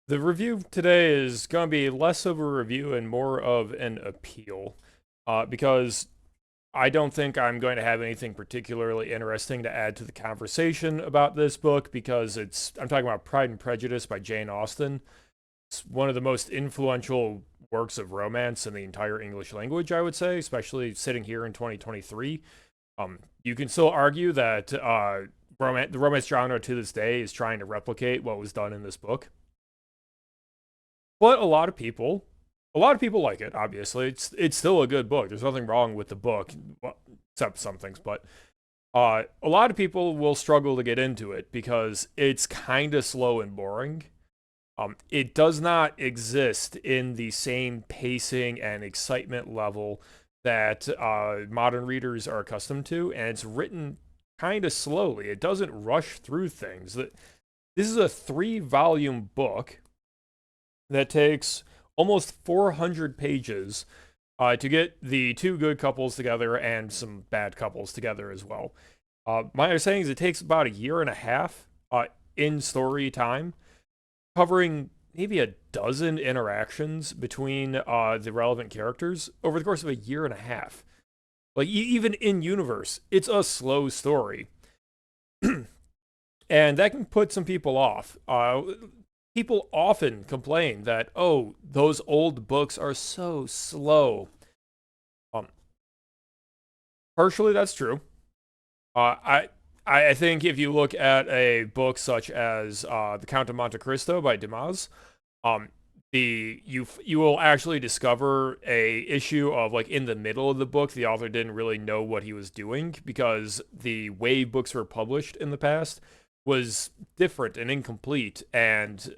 The review today is going to be less of a review and more of an appeal, because I don't think I'm going to have anything particularly interesting to add to the conversation about this book because I'm talking about Pride and Prejudice by Jane Austen. It's one of the most influential works of romance in the entire English language, I would say, especially sitting here in 2023. You can still argue that the romance genre to this day is trying to replicate what was done in this book. But a lot of people like it. Obviously, it's still a good book. There's nothing wrong with the book, well, except some things. But a lot of people will struggle to get into it because it's kind of slow and boring. It does not exist in the same pacing and excitement level that modern readers are accustomed to, and it's written kind of slowly. It doesn't rush through things. This is a three-volume book that takes almost 400 pages to get the two good couples together and some bad couples together as well. My understanding is it takes about a year and a half in story time, covering maybe a dozen interactions between the relevant characters over the course of a year and a half. Like, even in universe, it's a slow story. And that can put some people off. People often complain that, oh, those old books are so slow. Um, Partially that's true. Uh, I I think if you look at a book such as The Count of Monte Cristo by Dumas, um, you will actually discover a issue of, like, in the middle of the book, the author didn't really know what he was doing because the way books were published in the past was different and incomplete, and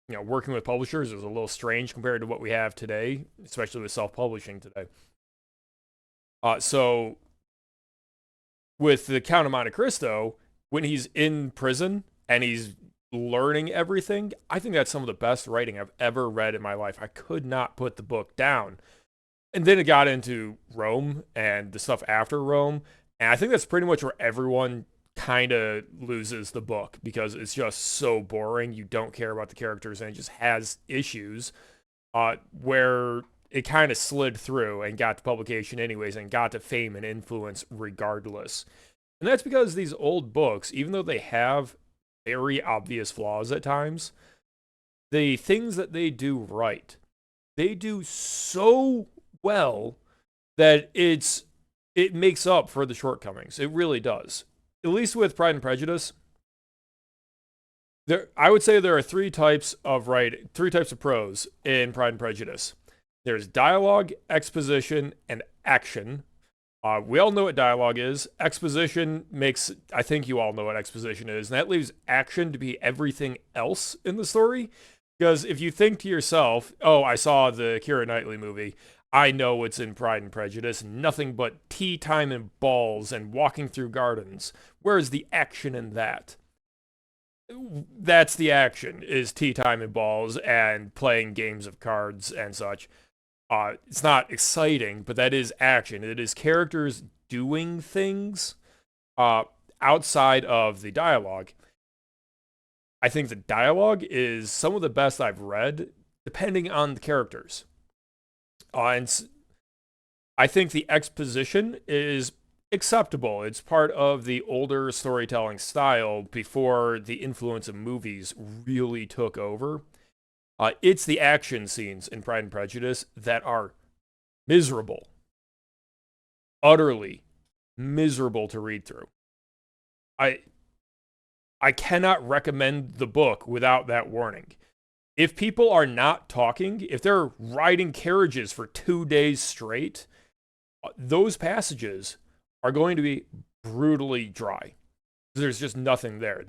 working with publishers is a little strange compared to what we have today, especially with self-publishing today. So with the Count of Monte Cristo, when he's in prison and he's learning everything, I think that's some of the best writing I've ever read in my life. I could not put the book down. And then it got into Rome and the stuff after Rome. And I think that's pretty much where everyone kind of loses the book because it's just so boring. You don't care about the characters and it just has issues where it kind of slid through and got to publication anyways and got to fame and influence regardless. And that's because these old books, even though they have very obvious flaws at times, the things that they do right, they do so well that it makes up for the shortcomings. It really does. At least with Pride and Prejudice, I would say there are three types of prose in Pride and Prejudice. There's dialogue, exposition, and action. We all know what dialogue is. Exposition makes, I think you all know what exposition is, and that leaves action to be everything else in the story. Because if you think to yourself, oh, I saw the Keira Knightley movie, I know what's in Pride and Prejudice, nothing but tea time and balls and walking through gardens. Where's the action in that? That's the action, is tea time and balls and playing games of cards and such. It's not exciting, but that is action. It is characters doing things uh, outside of the dialogue. I think the dialogue is some of the best I've read, depending on the characters. And I think the exposition is acceptable. It's part of the older storytelling style before the influence of movies really took over. It's the action scenes in Pride and Prejudice that are miserable, utterly miserable to read through. I I cannot recommend the book without that warning. If people are not talking, if they're riding carriages for 2 days straight, those passages are going to be brutally dry. There's just nothing there.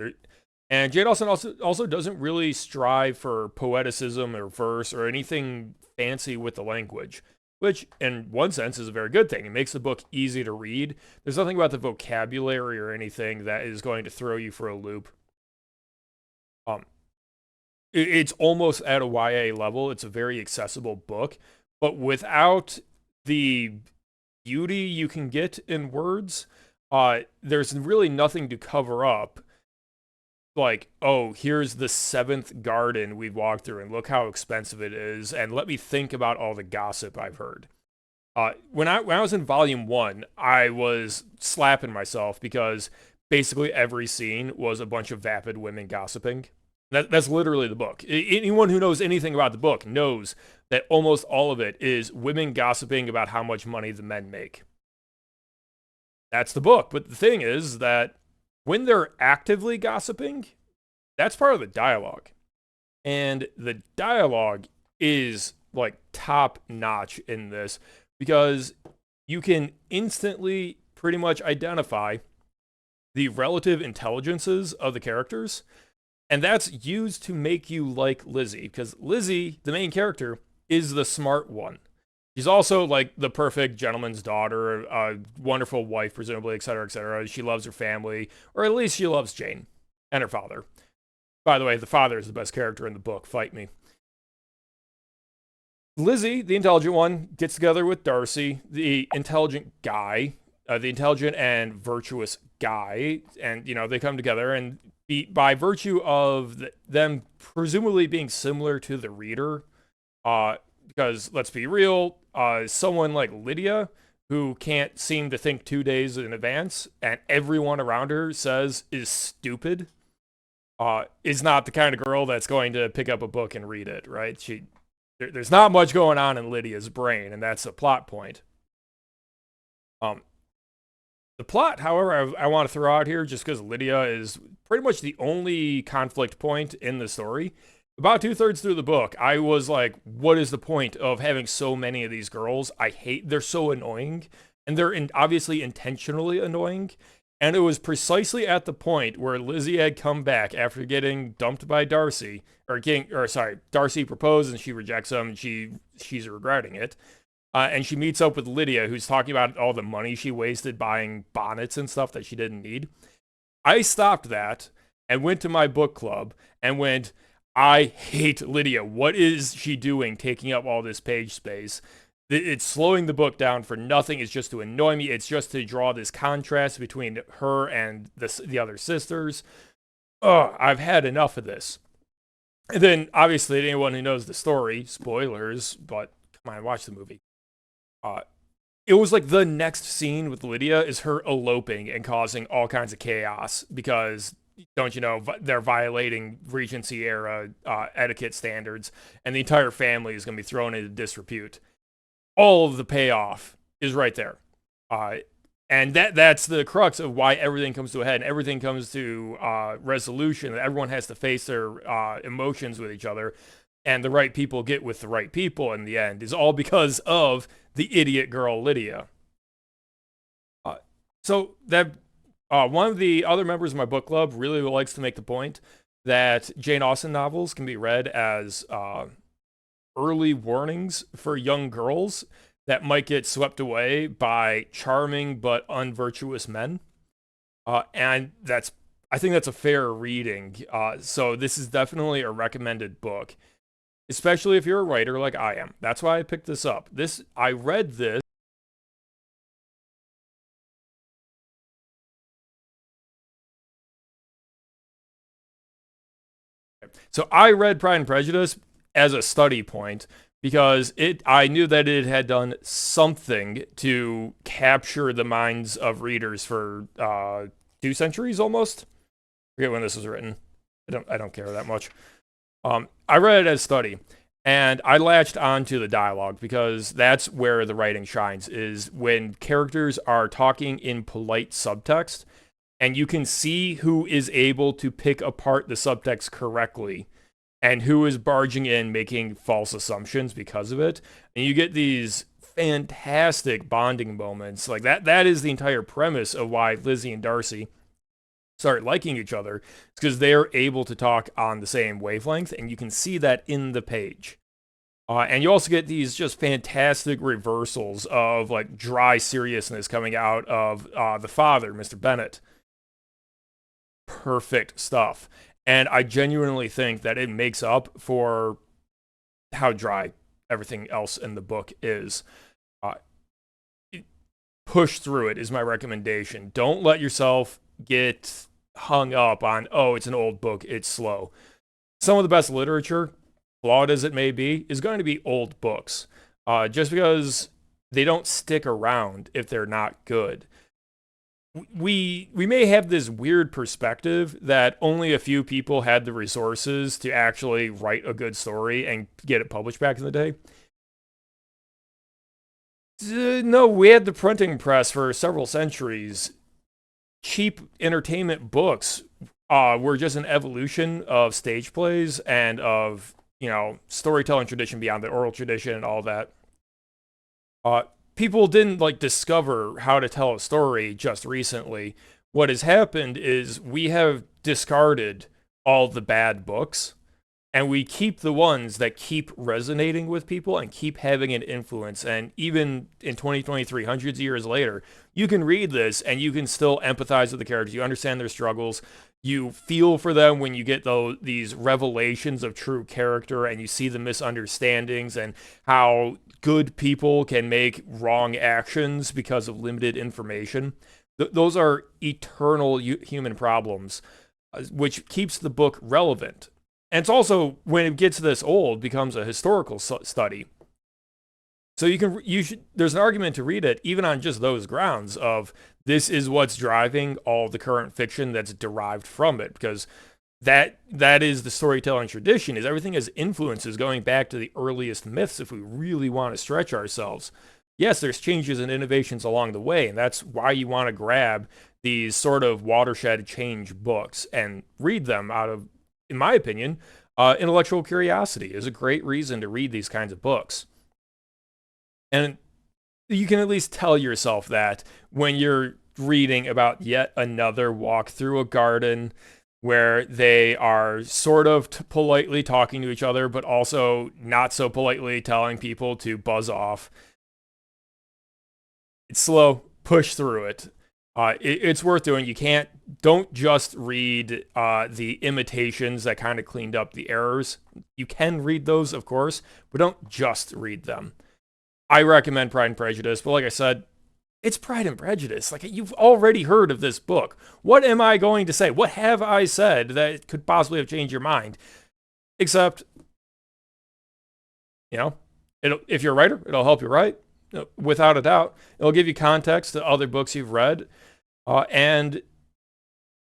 And Jane Austen also doesn't really strive for poeticism or verse or anything fancy with the language, which in one sense is a very good thing. It makes the book easy to read. There's nothing about the vocabulary or anything that is going to throw you for a loop. Um, it's almost at a YA level. It's a very accessible book, but without the beauty you can get in words, there's really nothing to cover up like, oh, here's the seventh garden we've walked through, and look how expensive it is, and let me think about all the gossip I've heard. When I was in volume one, I was slapping myself because basically every scene was a bunch of vapid women gossiping. That's literally the book. Anyone who knows anything about the book knows that almost all of it is women gossiping about how much money the men make. That's the book. But the thing is that when they're actively gossiping, that's part of the dialogue. And the dialogue is like top notch in this because you can instantly pretty much identify the relative intelligences of the characters. And that's used to make you like Lizzie, because Lizzie, the main character, is the smart one. She's also like the perfect gentleman's daughter, a wonderful wife, presumably, etc., etc. She loves her family, or at least she loves Jane and her father. By the way, the father is the best character in the book. Fight me. Lizzie, the intelligent one, gets together with Darcy, the intelligent guy, the intelligent and virtuous guy, and they come together and by virtue of them presumably being similar to the reader, because let's be real, someone like Lydia, who can't seem to think 2 days in advance, and everyone around her says is stupid, is not the kind of girl that's going to pick up a book and read it, right? There's not much going on in Lydia's brain, and that's a plot point. The plot, however, I want to throw out here, just because Lydia is pretty much the only conflict point in the story. About 2/3 through the book, I was like, what is the point of having so many of these girls? They're so annoying, and they're obviously intentionally annoying. And it was precisely at the point where Lizzie had come back after getting dumped by Darcy, Darcy proposed and she rejects him, and she's regretting it. And she meets up with Lydia, who's talking about all the money she wasted buying bonnets and stuff that she didn't need. I stopped that and went to my book club and went, I hate Lydia. What is she doing taking up all this page space? It's slowing the book down for nothing. It's just to annoy me. It's just to draw this contrast between her and the other sisters. Ugh, I've had enough of this. And then, obviously, anyone who knows the story, spoilers, but come on, watch the movie. It was like the next scene with Lydia is her eloping and causing all kinds of chaos because, don't you know, they're violating Regency era etiquette standards, and the entire family is going to be thrown into disrepute. All of the payoff is right there. And that's the crux of why everything comes to a head and everything comes to resolution. Everyone has to face their emotions with each other, and the right people get with the right people in the end, is all because of the idiot girl Lydia. So that one of the other members of my book club really likes to make the point that Jane Austen novels can be read as early warnings for young girls that might get swept away by charming but unvirtuous men. And I think that's a fair reading. So this is definitely a recommended book, especially if you're a writer like I am. That's why I picked this up. I read this. So I read Pride and Prejudice as a study point because I knew that it had done something to capture the minds of readers for 2 centuries almost. I forget when this was written. I don't care that much. I read it as study, and I latched onto the dialogue because that's where the writing shines, is when characters are talking in polite subtext, and you can see who is able to pick apart the subtext correctly and who is barging in making false assumptions because of it. And you get these fantastic bonding moments. Like that is the entire premise of why Lizzie and Darcy start liking each other. It's because they're able to talk on the same wavelength, and you can see that in the page. And you also get these just fantastic reversals of like dry seriousness coming out of the father, Mr. Bennet. Perfect stuff. And I genuinely think that it makes up for how dry everything else in the book is. Push through it is my recommendation. Don't let yourself get hung up on, oh, it's an old book, it's slow. Some of the best literature, flawed as it may be, is going to be old books. Just because they don't stick around if they're not good. We may have this weird perspective that only a few people had the resources to actually write a good story and get it published back in the day. No, we had the printing press for several centuries. Cheap entertainment books were just an evolution of stage plays and of, storytelling tradition beyond the oral tradition and all that. People didn't like discover how to tell a story just recently. What has happened is we have discarded all the bad books and we keep the ones that keep resonating with people and keep having an influence. And even in 2023, hundreds of years later, you can read this and you can still empathize with the characters. You understand their struggles. You feel for them when you get these revelations of true character and you see the misunderstandings and how good people can make wrong actions because of limited information. Those are eternal human problems, which keeps the book relevant. And it's also, when it gets this old, becomes a historical study. So there's an argument to read it even on just those grounds of this is what's driving all the current fiction that's derived from it, because that is the storytelling tradition, is everything has influences going back to the earliest myths if we really want to stretch ourselves. Yes, there's changes and innovations along the way, and that's why you want to grab these sort of watershed change books and read them out of, in my opinion, intellectual curiosity is a great reason to read these kinds of books. And you can at least tell yourself that when you're reading about yet another walk through a garden where they are sort of politely talking to each other, but also not so politely telling people to buzz off. It's slow, push through it. It's worth doing. Don't just read the imitations that kind of cleaned up the errors. You can read those, of course, but don't just read them. I recommend Pride and Prejudice, but like I said, it's Pride and Prejudice. Like, you've already heard of this book. What am I going to say? What have I said that could possibly have changed your mind? Except, if you're a writer, it'll help you write. Without a doubt. It'll give you context to other books you've read. And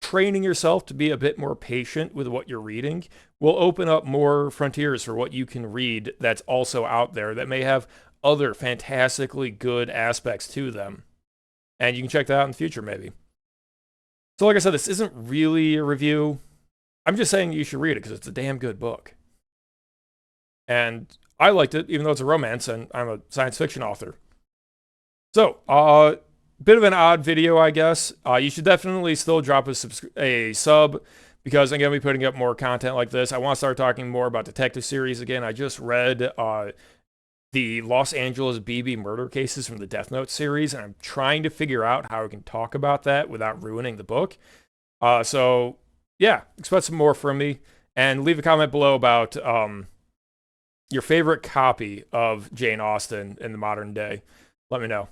training yourself to be a bit more patient with what you're reading will open up more frontiers for what you can read that's also out there that may have other fantastically good aspects to them. And you can check that out in the future, maybe. So like I said, this isn't really a review. I'm just saying you should read it because it's a damn good book. And I liked it, even though it's a romance and I'm a science fiction author. So, bit of an odd video, I guess. You should definitely still drop a sub because I'm going to be putting up more content like this. I want to start talking more about detective series again. I just read the Los Angeles BB murder cases from the Death Note series, and I'm trying to figure out how I can talk about that without ruining the book. So, yeah, expect some more from me. And leave a comment below about your favorite copy of Jane Austen in the modern day. Let me know.